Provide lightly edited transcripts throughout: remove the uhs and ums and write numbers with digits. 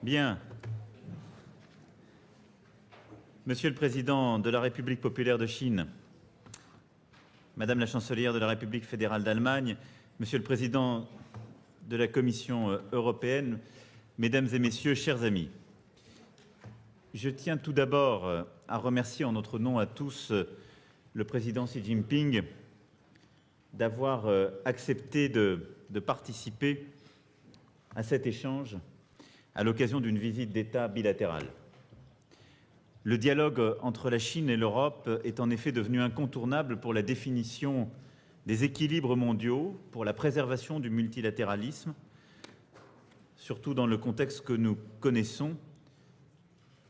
Bien. Monsieur le Président de la République populaire de Chine, Madame la Chancelière de la République fédérale d'Allemagne, Monsieur le Président de la Commission européenne, Mesdames et Messieurs, chers amis, je tiens tout d'abord à remercier en notre nom à tous le Président Xi Jinping d'avoir accepté de participer à cet échange à l'occasion d'une visite d'État bilatérale. Le dialogue entre la Chine et l'Europe est en effet devenu incontournable pour la définition des équilibres mondiaux, pour la préservation du multilatéralisme, surtout dans le contexte que nous connaissons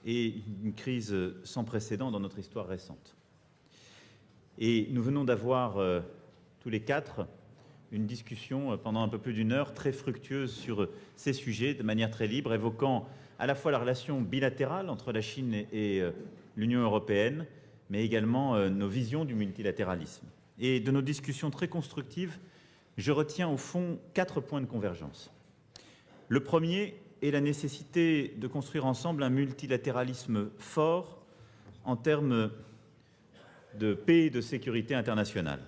et une crise sans précédent dans notre histoire récente. Et nous venons d'avoir tous les quatre une discussion pendant un peu plus d'une heure très fructueuse sur ces sujets de manière très libre, évoquant à la fois la relation bilatérale entre la Chine et l'Union européenne, mais également nos visions du multilatéralisme. Et de nos discussions très constructives, je retiens au fond 4 points de convergence. Le premier est la nécessité de construire ensemble un multilatéralisme fort en termes de paix et de sécurité internationale.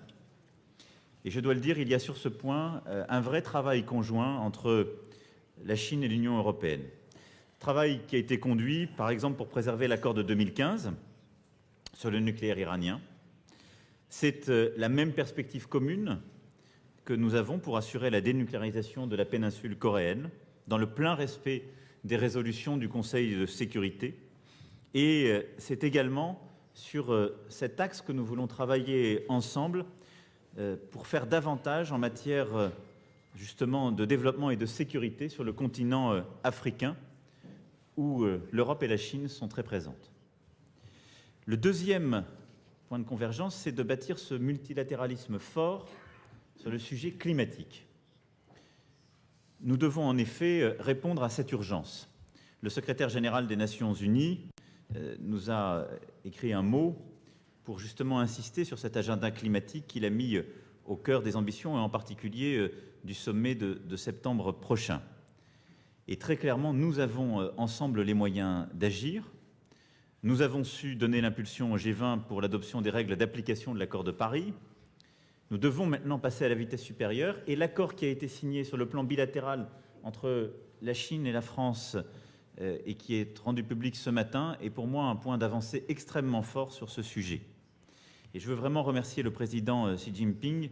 Et je dois le dire, il y a sur ce point un vrai travail conjoint entre la Chine et l'Union européenne. Travail qui a été conduit, par exemple, pour préserver l'accord de 2015 sur le nucléaire iranien. C'est la même perspective commune que nous avons pour assurer la dénucléarisation de la péninsule coréenne, dans le plein respect des résolutions du Conseil de sécurité. Et c'est également sur cet axe que nous voulons travailler ensemble pour faire davantage en matière justement de développement et de sécurité sur le continent africain, où l'Europe et la Chine sont très présentes. Le deuxième point de convergence, c'est de bâtir ce multilatéralisme fort sur le sujet climatique. Nous devons en effet répondre à cette urgence. Le secrétaire général des Nations Unies nous a écrit un mot pour justement insister sur cet agenda climatique qu'il a mis au cœur des ambitions et en particulier du sommet de septembre prochain. Et très clairement, nous avons ensemble les moyens d'agir. Nous avons su donner l'impulsion au G20 pour l'adoption des règles d'application de l'accord de Paris. Nous devons maintenant passer à la vitesse supérieure et l'accord qui a été signé sur le plan bilatéral entre la Chine et la France et qui est rendu public ce matin est pour moi un point d'avancée extrêmement fort sur ce sujet. Et je veux vraiment remercier le président Xi Jinping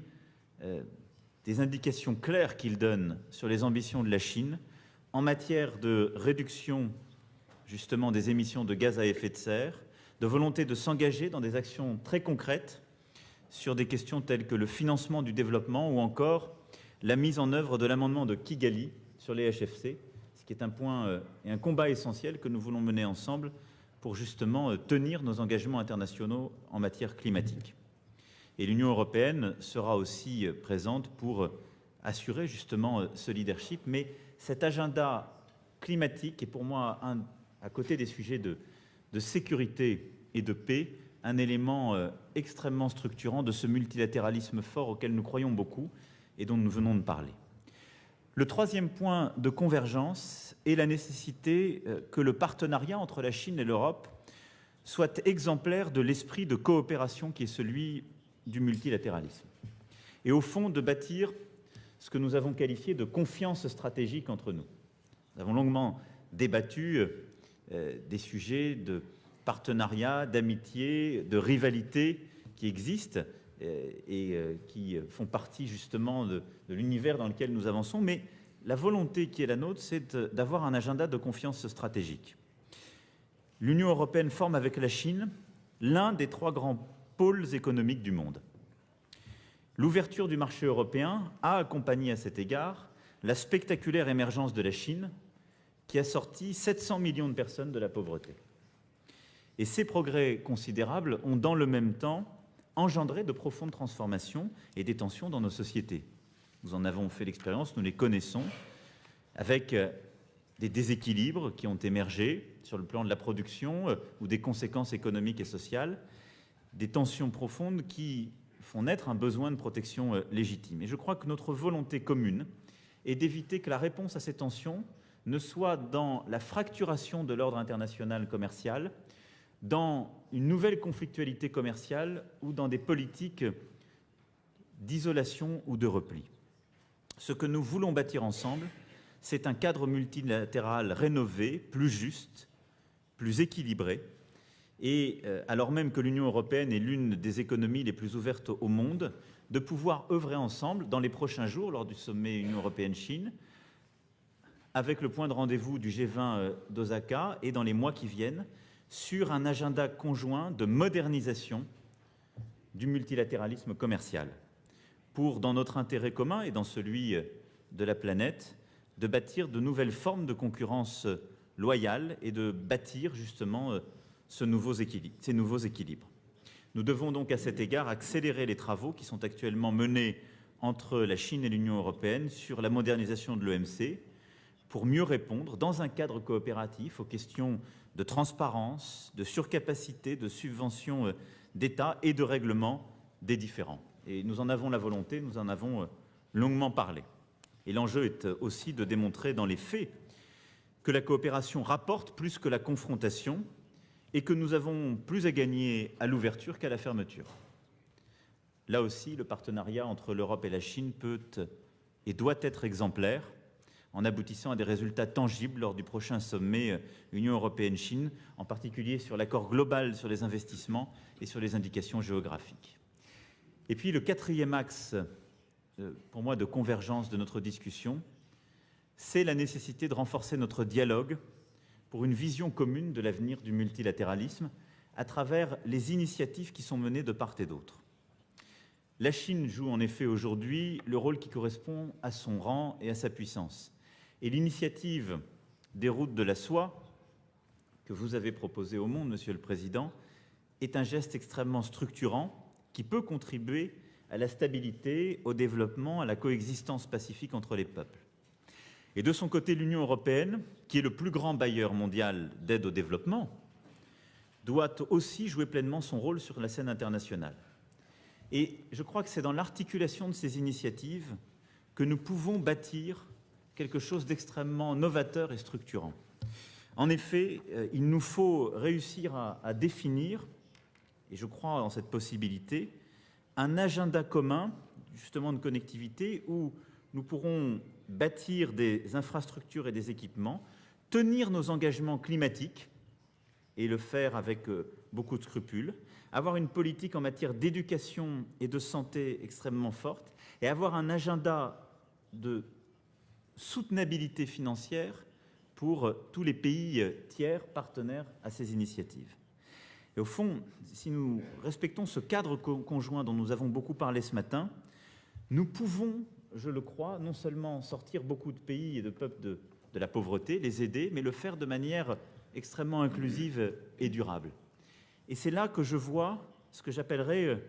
des indications claires qu'il donne sur les ambitions de la Chine en matière de réduction justement des émissions de gaz à effet de serre, de volonté de s'engager dans des actions très concrètes sur des questions telles que le financement du développement ou encore la mise en œuvre de l'amendement de Kigali sur les HFC, ce qui est un point et un combat essentiel que nous voulons mener ensemble pour justement tenir nos engagements internationaux en matière climatique. Et l'Union européenne sera aussi présente pour assurer justement ce leadership, mais cet agenda climatique est pour moi, à côté des sujets de sécurité et de paix, un élément extrêmement structurant de ce multilatéralisme fort auquel nous croyons beaucoup et dont nous venons de parler. Le troisième point de convergence est la nécessité que le partenariat entre la Chine et l'Europe soit exemplaire de l'esprit de coopération qui est celui du multilatéralisme. Et au fond, de bâtir ce que nous avons qualifié de confiance stratégique entre nous. Nous avons longuement débattu des sujets de partenariat, d'amitié, de rivalité qui existent et qui font partie justement de l'univers dans lequel nous avançons, mais la volonté qui est la nôtre, c'est d'avoir un agenda de confiance stratégique. L'Union européenne forme avec la Chine l'un des 3 grands pôles économiques du monde. L'ouverture du marché européen a accompagné à cet égard la spectaculaire émergence de la Chine qui a sorti 700 millions de personnes de la pauvreté. Et ces progrès considérables ont dans le même temps engendré de profondes transformations et des tensions dans nos sociétés. Nous en avons fait l'expérience, nous les connaissons, avec des déséquilibres qui ont émergé sur le plan de la production ou des conséquences économiques et sociales, des tensions profondes qui font naître un besoin de protection légitime. Et je crois que notre volonté commune est d'éviter que la réponse à ces tensions ne soit dans la fracturation de l'ordre international commercial, dans une nouvelle conflictualité commerciale ou dans des politiques d'isolation ou de repli. Ce que nous voulons bâtir ensemble, c'est un cadre multilatéral rénové, plus juste, plus équilibré, et alors même que l'Union européenne est l'une des économies les plus ouvertes au monde, de pouvoir œuvrer ensemble dans les prochains jours lors du sommet Union européenne-Chine, avec le point de rendez-vous du G20 d'Osaka et dans les mois qui viennent, sur un agenda conjoint de modernisation du multilatéralisme commercial, pour, dans notre intérêt commun et dans celui de la planète, de bâtir de nouvelles formes de concurrence loyale et de bâtir justement ces nouveaux équilibres. Nous devons donc à cet égard accélérer les travaux qui sont actuellement menés entre la Chine et l'Union européenne sur la modernisation de l'OMC pour mieux répondre, dans un cadre coopératif, aux questions de transparence, de surcapacité, de subventions d'État et de règlement des différends. Et nous en avons la volonté, nous en avons longuement parlé. Et l'enjeu est aussi de démontrer dans les faits que la coopération rapporte plus que la confrontation et que nous avons plus à gagner à l'ouverture qu'à la fermeture. Là aussi, le partenariat entre l'Europe et la Chine peut et doit être exemplaire en aboutissant à des résultats tangibles lors du prochain sommet Union européenne-Chine, en particulier sur l'accord global sur les investissements et sur les indications géographiques. Et puis le quatrième axe, pour moi, de convergence de notre discussion, c'est la nécessité de renforcer notre dialogue pour une vision commune de l'avenir du multilatéralisme à travers les initiatives qui sont menées de part et d'autre. La Chine joue en effet aujourd'hui le rôle qui correspond à son rang et à sa puissance. Et l'initiative des routes de la soie que vous avez proposée au monde, Monsieur le Président, est un geste extrêmement structurant qui peut contribuer à la stabilité, au développement, à la coexistence pacifique entre les peuples. Et de son côté, l'Union européenne, qui est le plus grand bailleur mondial d'aide au développement, doit aussi jouer pleinement son rôle sur la scène internationale. Et je crois que c'est dans l'articulation de ces initiatives que nous pouvons bâtir quelque chose d'extrêmement novateur et structurant. En effet, il nous faut réussir à définir, et je crois en cette possibilité, un agenda commun, justement de connectivité, où nous pourrons bâtir des infrastructures et des équipements, tenir nos engagements climatiques, et le faire avec beaucoup de scrupules, avoir une politique en matière d'éducation et de santé extrêmement forte, et avoir un agenda de soutenabilité financière pour tous les pays tiers partenaires à ces initiatives. Et au fond, si nous respectons ce cadre conjoint dont nous avons beaucoup parlé ce matin, nous pouvons, je le crois, non seulement sortir beaucoup de pays et de peuples de la pauvreté, les aider, mais le faire de manière extrêmement inclusive et durable. Et c'est là que je vois ce que j'appellerais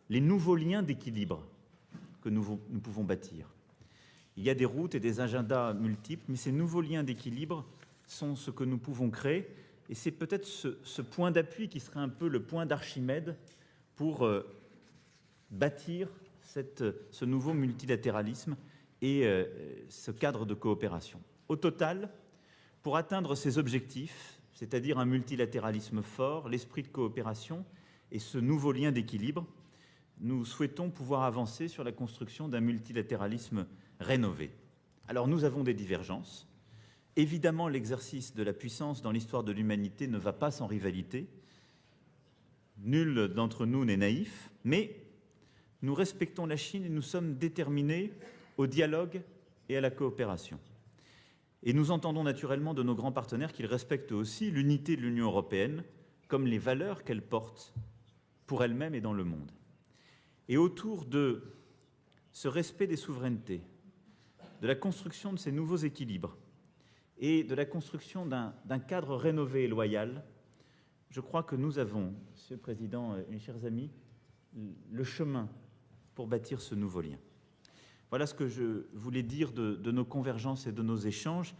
les nouveaux liens d'équilibre que nous pouvons bâtir. Il y a des routes et des agendas multiples, mais ces nouveaux liens d'équilibre sont ce que nous pouvons créer. Et c'est peut-être ce point d'appui qui serait un peu le point d'Archimède pour bâtir ce nouveau multilatéralisme et ce cadre de coopération. Au total, pour atteindre ces objectifs, c'est-à-dire un multilatéralisme fort, l'esprit de coopération et ce nouveau lien d'équilibre, nous souhaitons pouvoir avancer sur la construction d'un multilatéralisme rénové. Alors nous avons des divergences. Évidemment, l'exercice de la puissance dans l'histoire de l'humanité ne va pas sans rivalité. Nul d'entre nous n'est naïf, mais nous respectons la Chine et nous sommes déterminés au dialogue et à la coopération. Et nous entendons naturellement de nos grands partenaires qu'ils respectent aussi l'unité de l'Union européenne comme les valeurs qu'elle porte pour elle-même et dans le monde. Et autour de ce respect des souverainetés, de la construction de ces nouveaux équilibres et de la construction d'un cadre rénové et loyal, je crois que nous avons, Monsieur le Président et mes chers amis, le chemin pour bâtir ce nouveau lien. Voilà ce que je voulais dire de nos convergences et de nos échanges.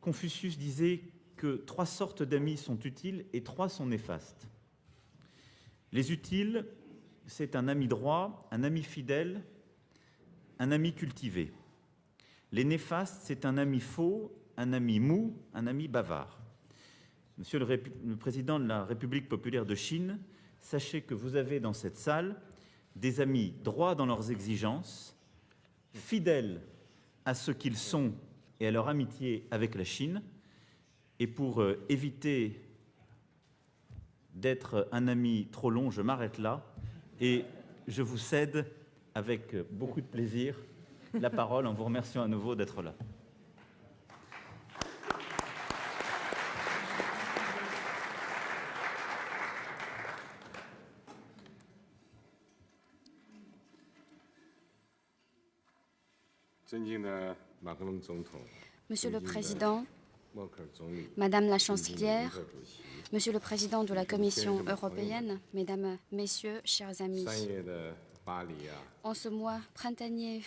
Confucius disait que 3 sortes d'amis sont utiles et 3 sont néfastes. Les utiles, c'est un ami droit, un ami fidèle, un ami cultivé. Les néfastes, c'est un ami faux, un ami mou, un ami bavard. Monsieur le Président de la République populaire de Chine, sachez que vous avez dans cette salle des amis droits dans leurs exigences, fidèles à ce qu'ils sont et à leur amitié avec la Chine. Et pour éviter d'être un ami trop long, je m'arrête là et je vous cède avec beaucoup de plaisir la parole en vous remerciant à nouveau d'être là. Monsieur le Président, Madame la Chancelière, Monsieur le Président de la Commission européenne, Mesdames, Messieurs, chers amis, en ce mois printanier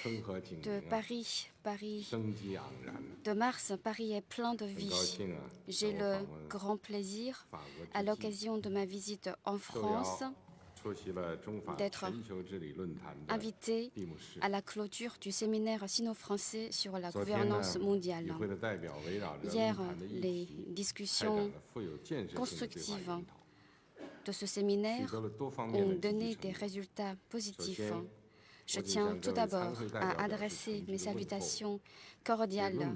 de Paris de mars, Paris est plein de vie. J'ai le grand plaisir, à l'occasion de ma visite en France, d'être invité à la clôture du séminaire sino-français sur la gouvernance mondiale. Hier, les discussions constructives de ce séminaire ont donné des résultats positifs. Je tiens tout d'abord à adresser mes salutations cordiales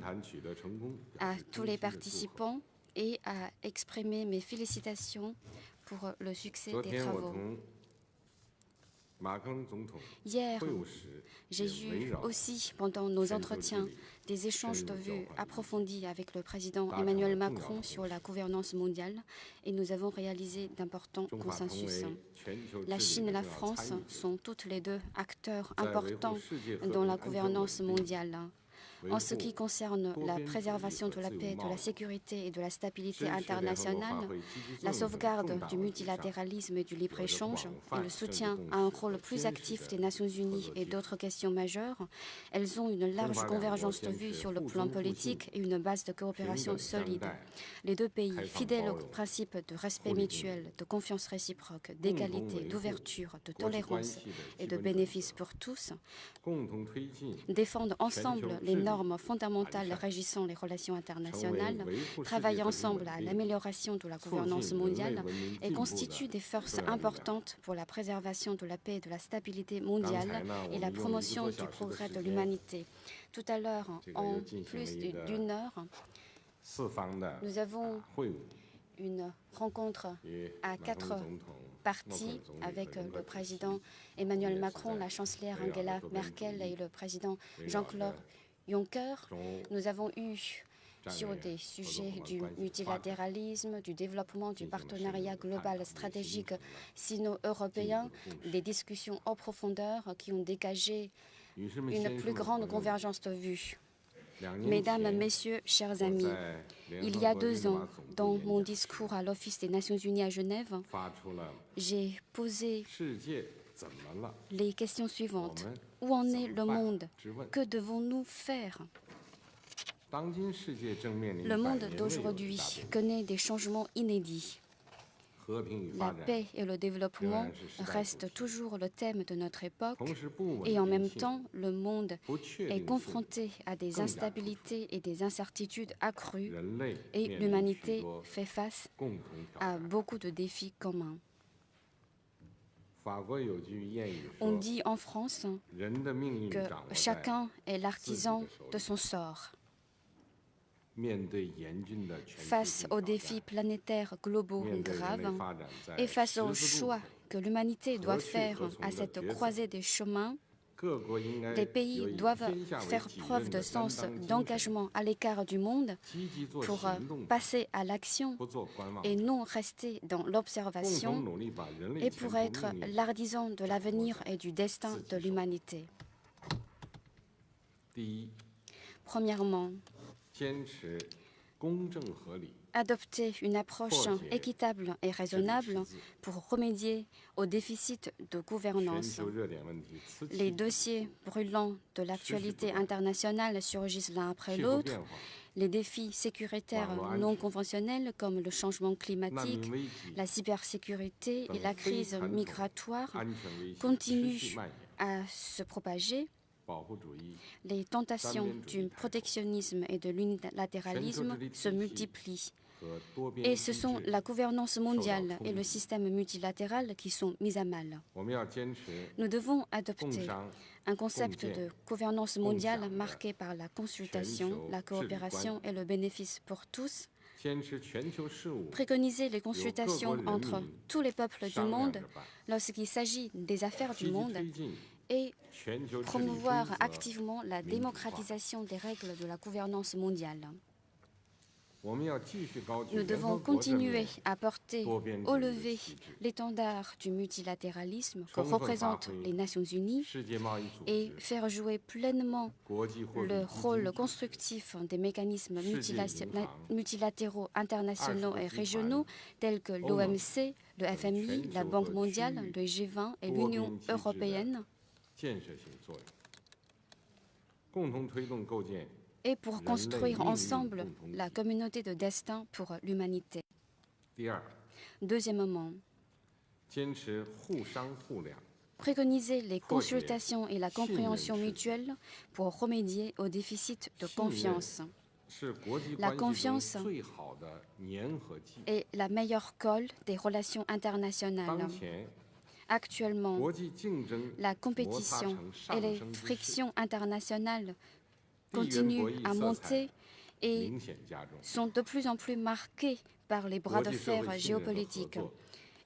à tous les participants et à exprimer mes félicitations pour le succès des travaux. Hier, j'ai eu aussi, pendant nos entretiens, des échanges de vues approfondis avec le président Emmanuel Macron sur la gouvernance mondiale et nous avons réalisé d'importants consensus. La Chine et la France sont toutes les deux acteurs importants dans la gouvernance mondiale. En ce qui concerne la préservation de la paix, de la sécurité et de la stabilité internationale, la sauvegarde du multilatéralisme et du libre-échange et le soutien à un rôle plus actif des Nations Unies et d'autres questions majeures, elles ont une large convergence de vues sur le plan politique et une base de coopération solide. Les deux pays, fidèles aux principes de respect mutuel, de confiance réciproque, d'égalité, d'ouverture, de tolérance et de bénéfices pour tous, défendent ensemble les normes fondamentales régissant les relations internationales, travaillent ensemble à l'amélioration de la gouvernance mondiale et constituent des forces importantes pour la préservation de la paix et de la stabilité mondiale et la promotion du progrès de l'humanité. Tout à l'heure, en plus d'une heure, nous avons une rencontre à 4 parties avec le président Emmanuel Macron, la chancelière Angela Merkel et le président Jean-Claude Juncker. Nous avons eu sur des sujets du multilatéralisme, du développement du partenariat global stratégique sino-européen, des discussions en profondeur qui ont dégagé une plus grande convergence de vues. Mesdames, Messieurs, chers amis, il y a 2 ans, dans mon discours à l'Office des Nations Unies à Genève, j'ai posé les questions suivantes. Où en est le monde? Que devons-nous faire? Le monde d'aujourd'hui connaît des changements inédits. La paix et le développement restent toujours le thème de notre époque et en même temps, le monde est confronté à des instabilités et des incertitudes accrues et l'humanité fait face à beaucoup de défis communs. On dit en France que chacun est l'artisan de son sort. Face aux défis planétaires globaux graves et face aux choix que l'humanité doit faire à cette croisée des chemins, les pays doivent faire preuve de sens d'engagement à l'écart du monde pour passer à l'action et non rester dans l'observation et pour être l'artisan de l'avenir et du destin de l'humanité. Premièrement, adopter une approche équitable et raisonnable pour remédier aux déficits de gouvernance. Les dossiers brûlants de l'actualité internationale surgissent l'un après l'autre. Les défis sécuritaires non conventionnels comme le changement climatique, la cybersécurité et la crise migratoire continuent à se propager Les tentations du protectionnisme et de l'unilatéralisme se multiplient. Et ce sont la gouvernance mondiale et le système multilatéral qui sont mis à mal. Nous devons adopter un concept de gouvernance mondiale marqué par la consultation, la coopération et le bénéfice pour tous. Préconiser les consultations entre tous les peuples du monde lorsqu'il s'agit des affaires du monde et promouvoir activement la démocratisation des règles de la gouvernance mondiale. Nous devons continuer à porter au lever l'étendard du multilatéralisme que représentent les Nations Unies et faire jouer pleinement le rôle constructif des mécanismes multilatéraux internationaux et régionaux tels que l'OMC, le FMI, la Banque mondiale, le G20 et l'Union européenne, et pour construire ensemble la communauté de destin pour l'humanité. Deuxièmement, préconiser les consultations et la compréhension mutuelle pour remédier au déficit de confiance. La confiance est la meilleure colle des relations internationales. Actuellement, la compétition et les frictions internationales continuent à monter et sont de plus en plus marquées par les bras de fer géopolitiques.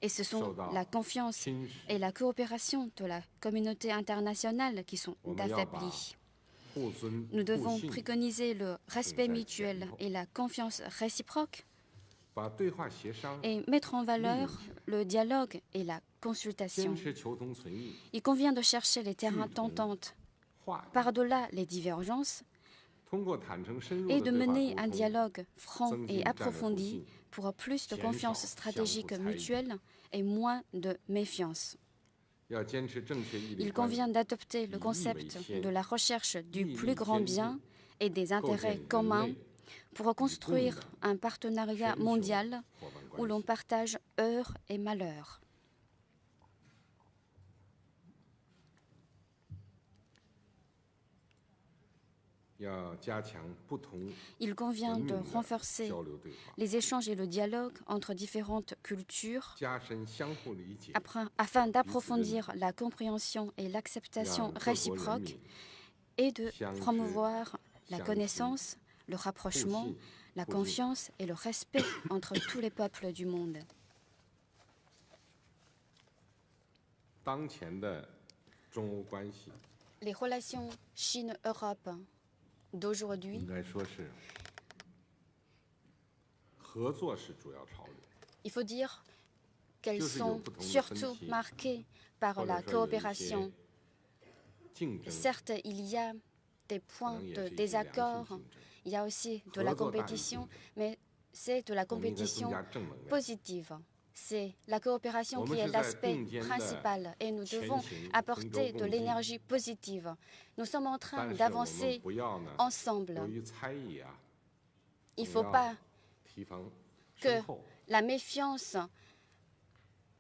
Et ce sont la confiance et la coopération de la communauté internationale qui sont affaiblies. Nous devons préconiser le respect mutuel et la confiance réciproque et mettre en valeur le dialogue et la consultation. Il convient de chercher les terrains d'entente par-delà les divergences et de mener un dialogue franc et approfondi pour plus de confiance stratégique mutuelle et moins de méfiance. Il convient d'adopter le concept de la recherche du plus grand bien et des intérêts communs pour construire un partenariat mondial où l'on partage heurts et malheurs. Il convient de renforcer les échanges et le dialogue entre différentes cultures afin d'approfondir la compréhension et l'acceptation réciproque et de promouvoir la connaissance, le rapprochement, la confiance et le respect entre tous les peuples du monde. Les relations Chine-Europe d'aujourd'hui, il faut dire qu'elles sont surtout marquées par la coopération. Certes, il y a des points de désaccord, il y a aussi de la compétition, mais c'est de la compétition positive. C'est la coopération qui est l'aspect principal et nous devons apporter de l'énergie positive. Nous sommes en train d'avancer ensemble. Il ne faut pas que la méfiance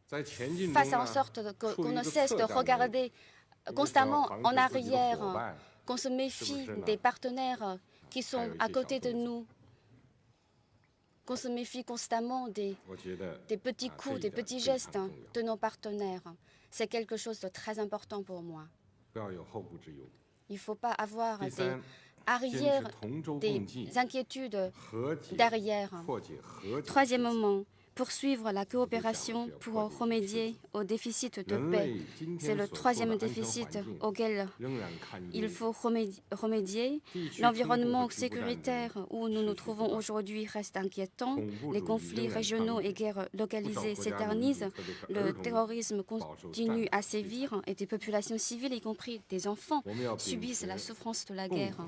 fasse en sorte qu'on ne cesse de regarder constamment en arrière, qu'on se méfie des partenaires qui sont à côté de nous, qu'on se méfie constamment des petits coups, des petits gestes de nos partenaires. C'est quelque chose de très important pour moi. Il ne faut pas avoir des inquiétudes derrière. Troisièmement, poursuivre la coopération pour remédier au déficit de paix. C'est le troisième déficit auquel il faut remédier. L'environnement sécuritaire où nous nous trouvons aujourd'hui reste inquiétant. Les conflits régionaux et guerres localisées s'éternisent. Le terrorisme continue à sévir et des populations civiles, y compris des enfants, subissent la souffrance de la guerre.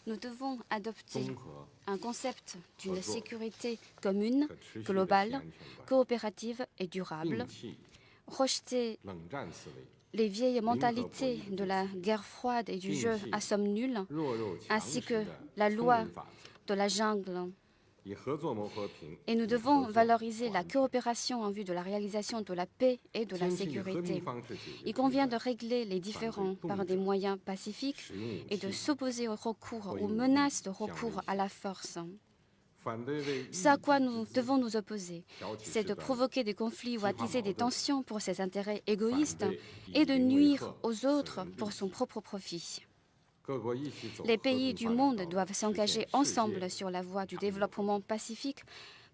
Nous devons adopter un concept d'une sécurité commune, globale, coopérative et durable, rejeter les vieilles mentalités de la guerre froide et du jeu à somme nulle, ainsi que la loi de la jungle, Et nous devons valoriser la coopération en vue de la réalisation de la paix et de la sécurité. Il convient de régler les différends par des moyens pacifiques et de s'opposer au recours, aux menaces de recours à la force. Ce à quoi nous devons nous opposer, c'est de provoquer des conflits ou attiser des tensions pour ses intérêts égoïstes et de nuire aux autres pour son propre profit. Les pays du monde doivent s'engager ensemble sur la voie du développement pacifique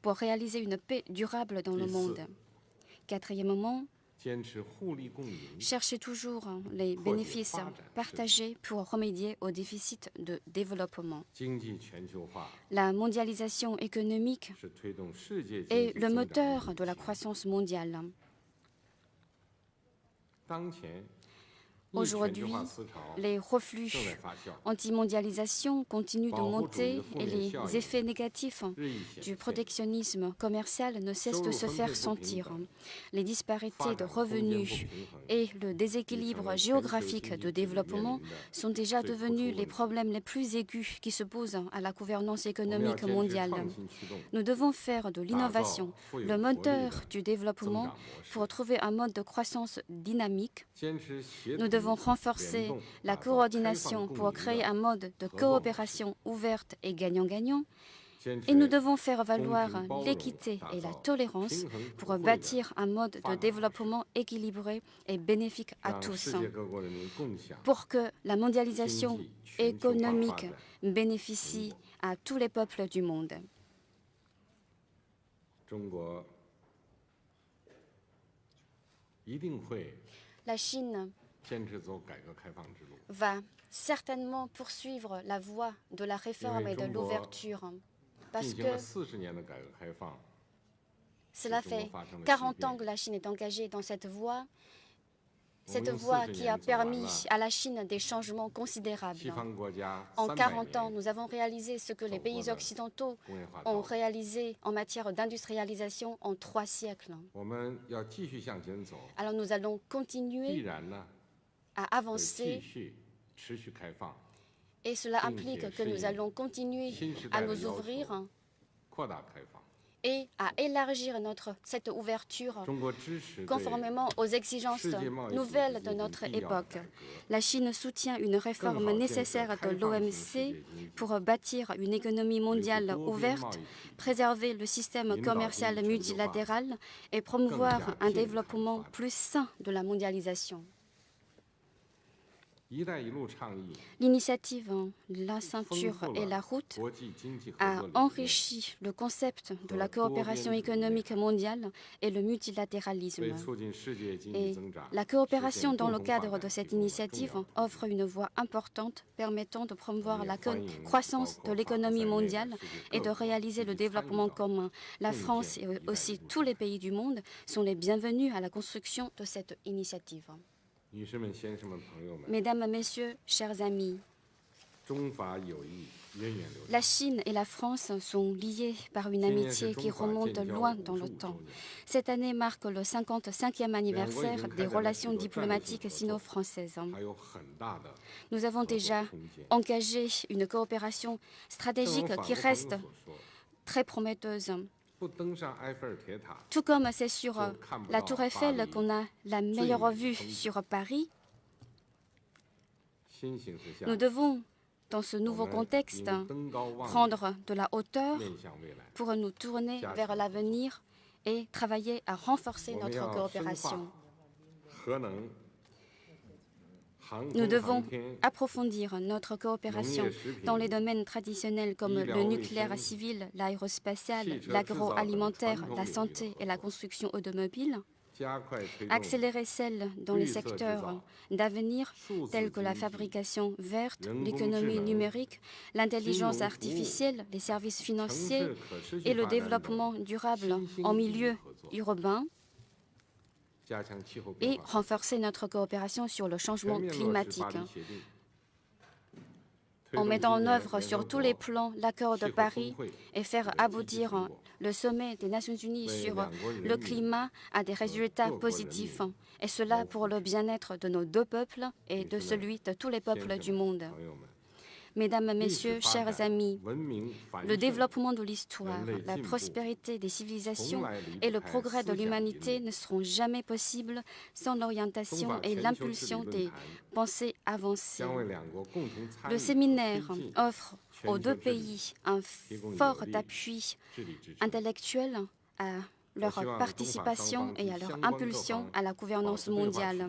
pour réaliser une paix durable dans le monde. Quatrièmement, cherchez toujours les bénéfices partagés pour remédier au déficit de développement. La mondialisation économique est le moteur de la croissance mondiale. Aujourd'hui, les reflux anti-mondialisation continuent de monter et les effets négatifs du protectionnisme commercial ne cessent de se faire sentir. Les disparités de revenus et le déséquilibre géographique de développement sont déjà devenus les problèmes les plus aigus qui se posent à la gouvernance économique mondiale. Nous devons faire de l'innovation le moteur du développement pour trouver un mode de croissance dynamique. Nous devons renforcer la coordination pour créer un mode de coopération ouverte et gagnant-gagnant. Et nous devons faire valoir l'équité et la tolérance pour bâtir un mode de développement équilibré et bénéfique à tous, pour que la mondialisation économique bénéficie à tous les peuples du monde. La Chine va certainement poursuivre la voie de la réforme et de l'ouverture, parce que cela fait 40 ans que la Chine est engagée dans cette voie qui a permis à la Chine des changements considérables. En 40 ans, nous avons réalisé ce que les pays occidentaux ont réalisé en matière d'industrialisation en 3 siècles. Alors nous allons continuer à avancer et cela implique que nous allons continuer à nous ouvrir et à élargir cette ouverture conformément aux exigences nouvelles de notre époque. La Chine soutient une réforme nécessaire de l'OMC pour bâtir une économie mondiale ouverte, préserver le système commercial multilatéral et promouvoir un développement plus sain de la mondialisation. L'initiative La ceinture et la route a enrichi le concept de la coopération économique mondiale et le multilatéralisme. Et la coopération dans le cadre de cette initiative offre une voie importante permettant de promouvoir la croissance de l'économie mondiale et de réaliser le développement commun. La France et aussi tous les pays du monde sont les bienvenus à la construction de cette initiative. Mesdames, Messieurs, chers amis, la Chine et la France sont liées par une amitié qui remonte loin dans le temps. Cette année marque le 55e anniversaire des relations diplomatiques sino-françaises. Nous avons déjà engagé une coopération stratégique qui reste très prometteuse. Tout comme c'est sur la Tour Eiffel qu'on a la meilleure vue sur Paris, nous devons, dans ce nouveau contexte, prendre de la hauteur pour nous tourner vers l'avenir et travailler à renforcer notre coopération. Nous devons approfondir notre coopération dans les domaines traditionnels comme le nucléaire civil, l'aérospatial, l'agroalimentaire, la santé et la construction automobile, accélérer celle dans les secteurs d'avenir tels que la fabrication verte, l'économie numérique, l'intelligence artificielle, les services financiers et le développement durable en milieu urbain, et renforcer notre coopération sur le changement climatique en mettant en œuvre sur tous les plans l'accord de Paris et faire aboutir le sommet des Nations Unies sur le climat à des résultats positifs, et cela pour le bien-être de nos 2 peuples et de celui de tous les peuples du monde. Mesdames, Messieurs, chers amis, le développement de l'histoire, la prospérité des civilisations et le progrès de l'humanité ne seront jamais possibles sans l'orientation et l'impulsion des pensées avancées. Le séminaire offre aux deux pays un fort appui intellectuel à leur participation et à leur impulsion à la gouvernance mondiale.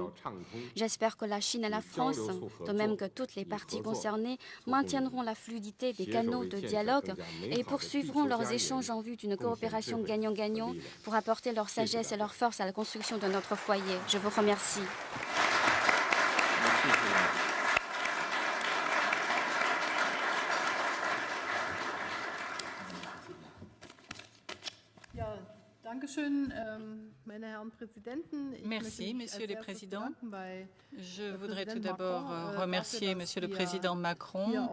J'espère que la Chine et la France, de même que toutes les parties concernées, maintiendront la fluidité des canaux de dialogue et poursuivront leurs échanges en vue d'une coopération gagnant-gagnant pour apporter leur sagesse et leur force à la construction de notre foyer. Je vous remercie. Merci, Messieurs les Présidents. Je voudrais tout d'abord remercier Monsieur le Président Macron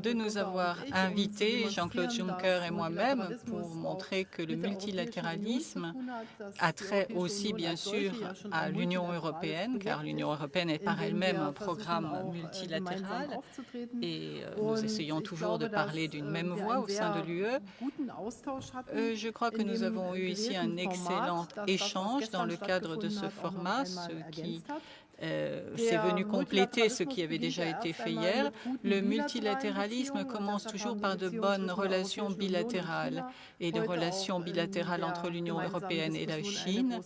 de nous avoir invités, Jean-Claude Juncker et moi-même, pour montrer que le multilatéralisme a trait aussi, bien sûr, à l'Union européenne, car l'Union européenne est par elle-même un programme multilatéral et nous essayons toujours de parler d'une même voix au sein de l'UE. Je crois que nous avons eu ici un excellent échange dans le cadre de ce format, ce qui c'est venu compléter ce qui avait déjà été fait hier. Le multilatéralisme commence toujours par de bonnes relations bilatérales. Et les relations bilatérales entre l'Union européenne et la Chine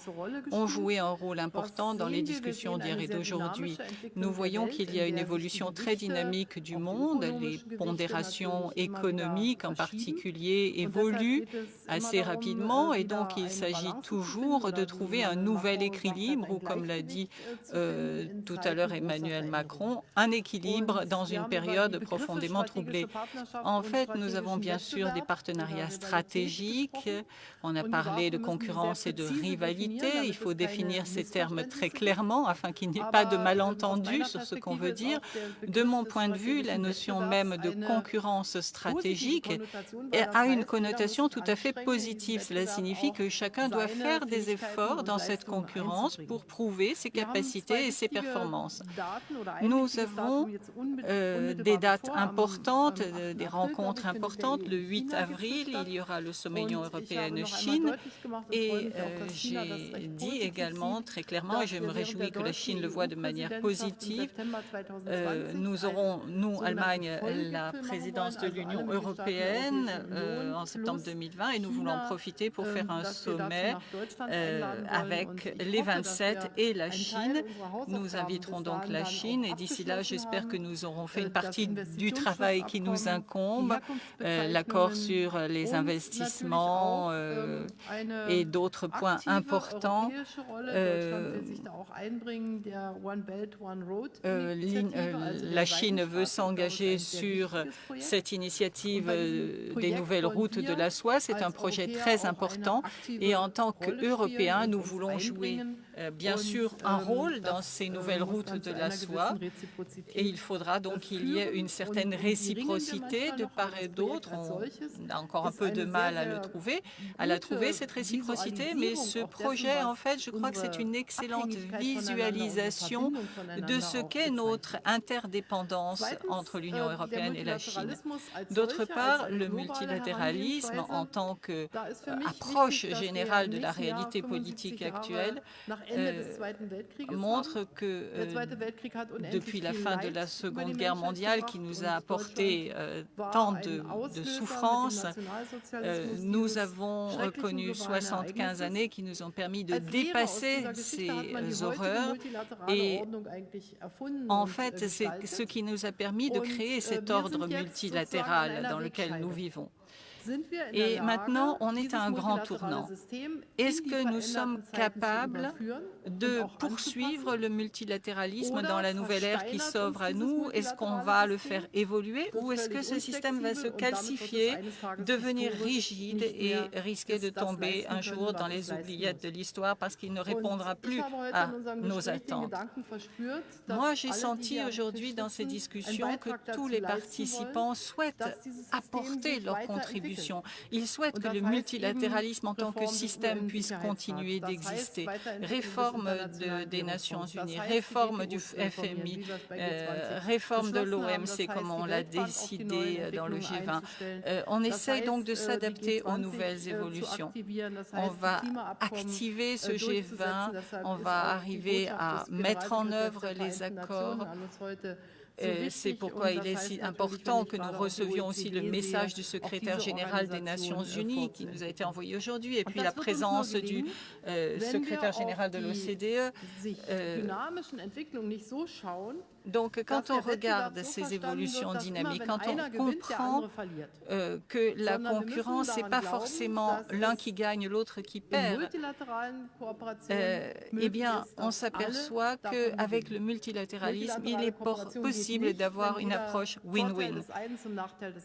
ont joué un rôle important dans les discussions d'hier et d'aujourd'hui. Nous voyons qu'il y a une évolution très dynamique du monde. Les pondérations économiques, en particulier, évoluent assez rapidement. Et donc, il s'agit toujours de trouver un nouvel équilibre, ou comme l'a dit tout à l'heure Emmanuel Macron, un équilibre dans une période profondément troublée. En fait, nous avons bien sûr des partenariats stratégiques. On a parlé de concurrence et de rivalité. Il faut définir ces termes très clairement afin qu'il n'y ait pas de malentendu sur ce qu'on veut dire. De mon point de vue, la notion même de concurrence stratégique a une connotation tout à fait positive. Cela signifie que chacun doit faire des efforts dans cette concurrence pour prouver ses capacités et ses performances. Nous avons des dates importantes, des rencontres importantes. Le 8 avril, il y aura le sommet Union européenne-Chine et j'ai dit également très clairement, et je me réjouis que la Chine le voit de manière positive, nous aurons, nous, Allemagne, la présidence de l'Union européenne en septembre 2020 et nous voulons en profiter pour faire un sommet avec les 27 et la Chine. Nous inviterons donc la Chine et d'ici là, j'espère que nous aurons fait une partie du travail qui nous incombe, l'accord sur les investissements et d'autres points importants. La Chine veut s'engager sur cette initiative des nouvelles routes de la soie. C'est un projet très important et en tant qu'Européens, nous voulons jouer bien sûr un rôle dans ces nouvelles routes de la soie et il faudra donc qu'il y ait une certaine réciprocité de part et d'autre. On a encore un peu de mal à la trouver cette réciprocité, mais ce projet, en fait, je crois que c'est une excellente visualisation de ce qu'est notre interdépendance entre l'Union européenne et la Chine. D'autre part, le multilatéralisme en tant qu'approche générale de la réalité politique actuelle montre que depuis la fin de la Seconde Guerre mondiale qui nous a apporté tant de souffrances, nous avons connu 75 années qui nous ont permis de dépasser ces horreurs et en fait c'est ce qui nous a permis de créer cet ordre multilatéral dans lequel nous vivons. Et maintenant, on est à un grand tournant. Est-ce que nous sommes capables de poursuivre le multilatéralisme dans la nouvelle ère qui s'ouvre à nous? Est-ce qu'on va le faire évoluer ou est-ce que ce système va se calcifier, devenir rigide et risquer de tomber un jour dans les oubliettes de l'histoire parce qu'il ne répondra plus à nos attentes? Moi, j'ai senti aujourd'hui dans ces discussions que tous les participants souhaitent apporter leur contribution contribution. Ils souhaitent que le multilatéralisme en tant que système puisse continuer d'exister. Réforme des Nations Unies, réforme du FMI, réforme de l'OMC, comme on l'a décidé dans le G20. On essaye donc de s'adapter aux nouvelles évolutions. On va activer ce G20, on va arriver à mettre en œuvre les accords. C'est pourquoi il est si important que nous recevions aussi le message du secrétaire général des Nations Unies qui nous a été envoyé aujourd'hui, et puis la présence du secrétaire général de l'OCDE. Donc, quand on regarde ces évolutions dynamiques, quand on comprend que la concurrence, ce n'est pas forcément l'un qui gagne, l'autre qui perd, eh bien, on s'aperçoit qu'avec le multilatéralisme, il est possible d'avoir une approche win-win.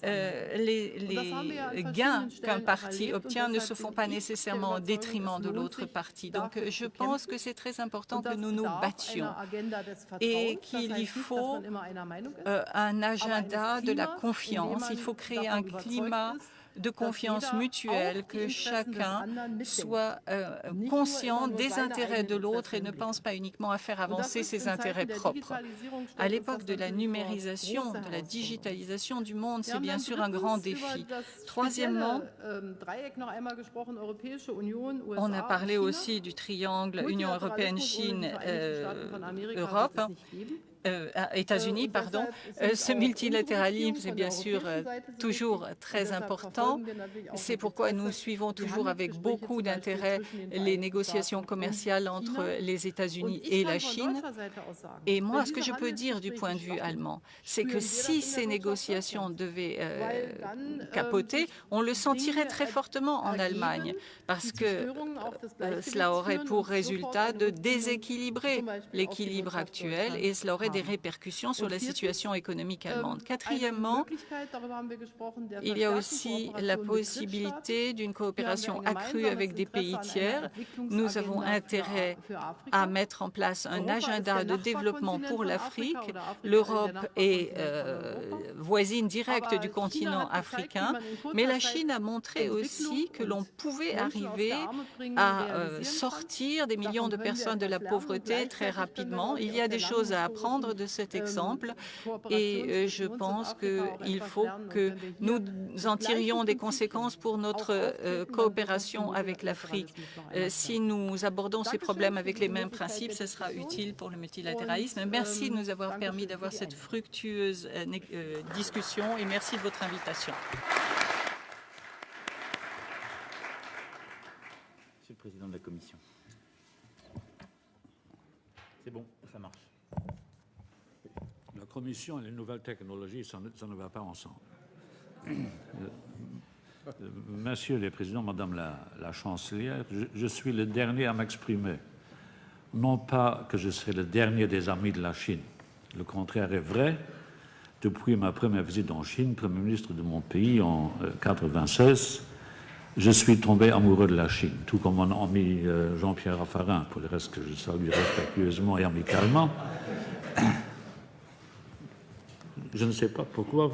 Les gains qu'un parti obtient ne se font pas nécessairement au détriment de l'autre parti. Donc, je pense que c'est très important que nous nous battions et qu'il faut un agenda de la confiance. Il faut créer un climat de confiance mutuelle, que chacun soit conscient des intérêts de l'autre et ne pense pas uniquement à faire avancer ses intérêts propres. À l'époque de la numérisation, de la digitalisation du monde, c'est bien sûr un grand défi. Troisièmement, on a parlé aussi du triangle Union européenne-Chine, Europe. États-Unis, pardon. Ce multilatéralisme est bien sûr toujours très important. C'est pourquoi nous suivons toujours avec beaucoup d'intérêt les négociations commerciales entre les États-Unis et la Chine. Et moi, ce que je peux dire du point de vue allemand, c'est que si ces négociations devaient capoter, on le sentirait très fortement en Allemagne, parce que cela aurait pour résultat de déséquilibrer l'équilibre actuel et cela aurait des répercussions sur la situation économique allemande. Quatrièmement, il y a aussi la possibilité d'une coopération accrue avec des pays tiers. Nous avons intérêt à mettre en place un agenda de développement pour l'Afrique. L'Europe est voisine directe du continent africain, mais la Chine a montré aussi que l'on pouvait arriver à sortir des millions de personnes de la pauvreté très rapidement. Il y a des choses à apprendre de cet exemple et je pense qu'il faut que nous en tirions des conséquences pour notre coopération avec l'Afrique. Si nous abordons ces problèmes avec les mêmes principes, ce sera utile pour le multilatéralisme. Merci de nous avoir permis d'avoir cette fructueuse discussion et merci de votre invitation. Monsieur le Président de la Commission. C'est bon, ça marche. La Commission et les nouvelles technologies, ça ne va pas ensemble. Monsieur le Président, Madame la Chancelière, je suis le dernier à m'exprimer. Non pas que je serai le dernier des amis de la Chine. Le contraire est vrai. Depuis ma première visite en Chine, Premier ministre de mon pays en 1996, je suis tombé amoureux de la Chine, tout comme mon ami Jean-Pierre Raffarin, pour le reste que je salue respectueusement et amicalement. Je ne sais pas pourquoi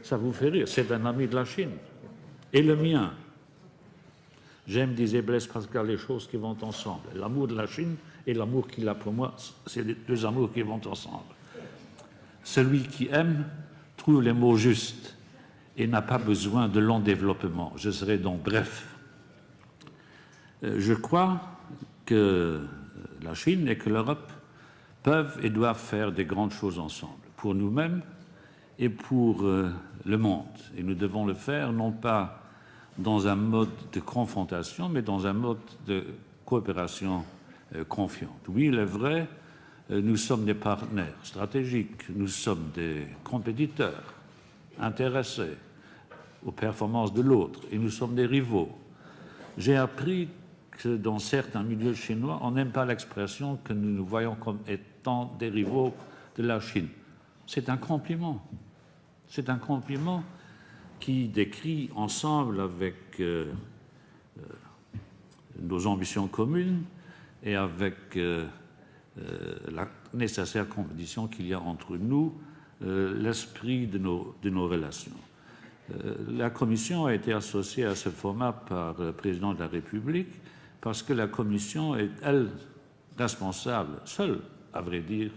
ça vous fait rire. C'est un ami de la Chine. Et le mien. J'aime, disait Blaise Pascal, les choses qui vont ensemble. L'amour de la Chine et l'amour qu'il a pour moi, c'est les deux amours qui vont ensemble. Celui qui aime trouve les mots justes et n'a pas besoin de long développement. Je serai donc bref. Je crois que la Chine et que l'Europe peuvent et doivent faire des grandes choses ensemble, pour nous-mêmes et pour le monde. Et nous devons le faire non pas dans un mode de confrontation, mais dans un mode de coopération confiante. Oui, il est vrai, nous sommes des partenaires stratégiques, nous sommes des compétiteurs intéressés aux performances de l'autre, et nous sommes des rivaux. J'ai appris que dans certains milieux chinois, on n'aime pas l'expression que nous nous voyons comme étant des rivaux de la Chine. C'est un compliment. C'est un compliment qui décrit, ensemble avec nos ambitions communes et avec la nécessaire compétition qu'il y a entre nous, l'esprit de nos relations. La Commission a été associée à ce format par le Président de la République parce que la Commission est, elle, responsable, seule, à vrai dire,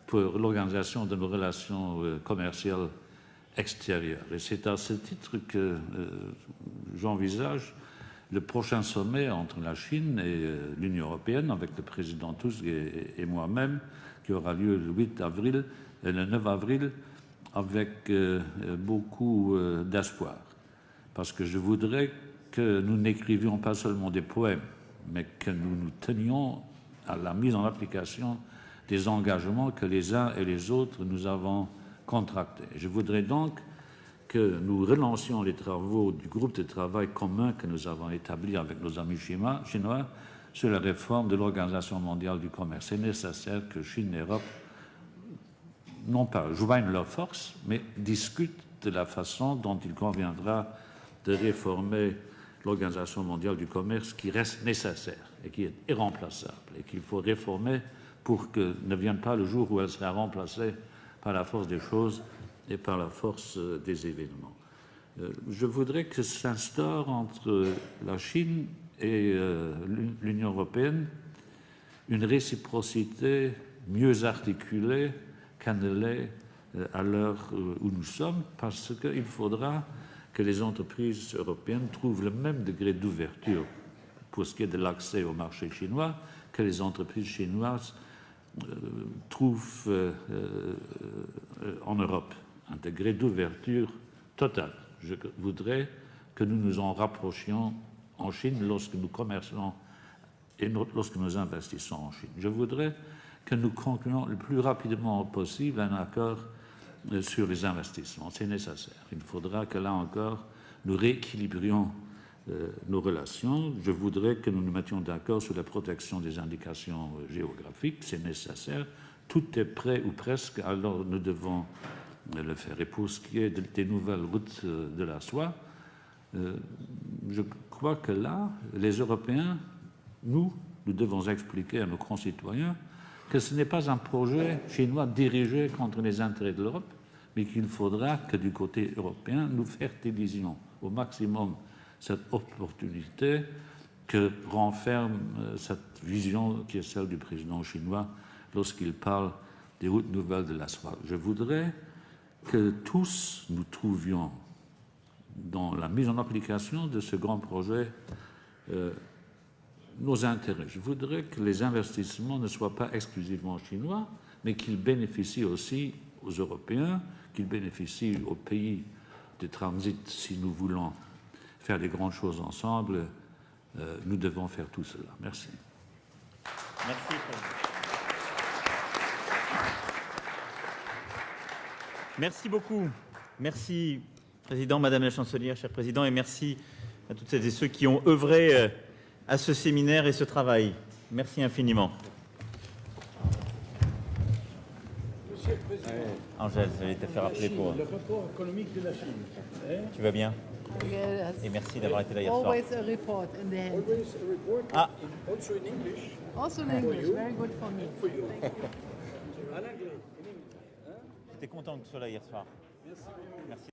pour l'organisation de nos relations commerciales extérieures. Et c'est à ce titre que j'envisage le prochain sommet entre la Chine et l'Union européenne, avec le président Tusk et moi-même, qui aura lieu le 8 avril et le 9 avril, avec beaucoup d'espoir. Parce que je voudrais que nous n'écrivions pas seulement des poèmes, mais que nous nous tenions à la mise en application des engagements que les uns et les autres nous avons contractés. Je voudrais donc que nous relancions les travaux du groupe de travail commun que nous avons établi avec nos amis chinois sur la réforme de l'Organisation mondiale du commerce. C'est nécessaire que Chine et Europe non pas joignent leurs forces, mais discutent de la façon dont il conviendra de réformer l'Organisation mondiale du commerce qui reste nécessaire et qui est irremplaçable et qu'il faut réformer pour que ne vienne pas le jour où elle sera remplacée par la force des choses et par la force des événements. Je voudrais que s'instaure entre la Chine et l'Union européenne une réciprocité mieux articulée qu'elle ne l'est à l'heure où nous sommes, parce qu'il faudra que les entreprises européennes trouvent le même degré d'ouverture pour ce qui est de l'accès au marché chinois que les entreprises chinoises trouvent en Europe. Un degré d'ouverture totale. Je voudrais que nous nous en rapprochions en Chine lorsque nous commerçons et lorsque nous investissons en Chine. Je voudrais que nous concluions le plus rapidement possible un accord sur les investissements. C'est nécessaire. Il faudra que là encore, nous rééquilibrions nos relations. Je voudrais que nous nous mettions d'accord sur la protection des indications géographiques. C'est nécessaire. Tout est prêt ou presque, alors nous devons le faire. Et pour ce qui est des nouvelles routes de la soie, je crois que là, les Européens, nous devons expliquer à nos concitoyens que ce n'est pas un projet chinois dirigé contre les intérêts de l'Europe, mais qu'il faudra que du côté européen, nous fertilisions au maximum cette opportunité que renferme cette vision qui est celle du président chinois lorsqu'il parle des routes nouvelles de la soie. Je voudrais que tous nous trouvions dans la mise en application de ce grand projet nos intérêts. Je voudrais que les investissements ne soient pas exclusivement chinois, mais qu'ils bénéficient aussi aux Européens, qu'ils bénéficient aux pays de transit. Si nous voulons faire des grandes choses ensemble, nous devons faire tout cela. Merci. Merci. Merci beaucoup. Merci, Président, Madame la Chancelière, cher Président, et merci à toutes celles et ceux qui ont œuvré à ce séminaire et ce travail. Merci infiniment. Monsieur le Président, Angèle, vous allez te faire appeler pour... Le rapport économique de la Chine. Tu vas bien? Yes. Et merci d'avoir été là hier soir. Always a report in the end. Always a report, Ah. also in English. Also in English, very good for me. For you. En anglais. J'étais content que tu sois là hier soir. Merci.